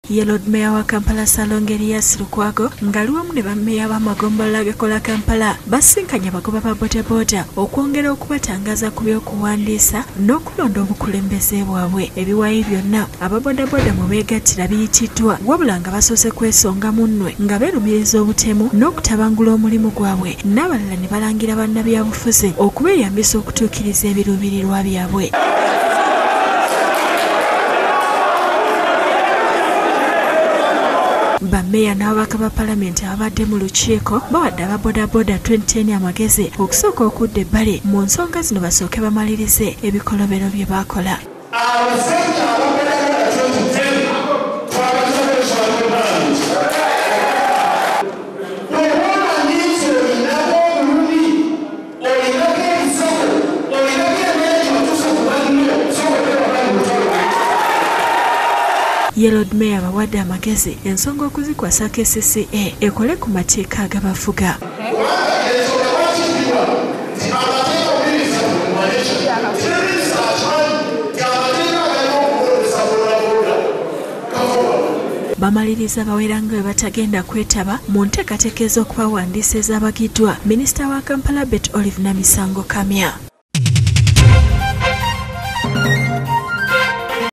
Ye Lord Mayor wa Kampala Salongerias Lukwago ngaliwamu ne bammeeya b'amagombolola agakola Kampala basinkanye abagoba ba bodaboda okwongera okubatangaza ku by'okuwandiisa n'okulonda obukulembeze bwabwe. Ebiwayi byonna ababodaboda mu beegattira biyitiddwa wabula nga basoose kwesonga munnwe nga beerumiriza obutemu n'okutabangula omulimu gwabwe n'abalala ne balangira bannabyabufuzi okubeeyambisa okutuukiriza ebiruubirirwa byabwe. Bammeeya n'ababaka ba Paalamenti ababadde mu lukiiko bawadde ababodaboda 2010 amagezi okusooka okudda ebbali mu nsonga zino basooke bamalirize ebikolobero bye baakola. Ye Lord Mayor bawadde amagezi ensonga okuzikwasa KCCA ekole ku mateeka agabafuga. Bamaliriza bawera nga bwe batagenda kwetaba mu nteekateeka ez'okubawandiisa ez'abagiddwa Minisita wa Kampala Bet Olive Namisango Kamya.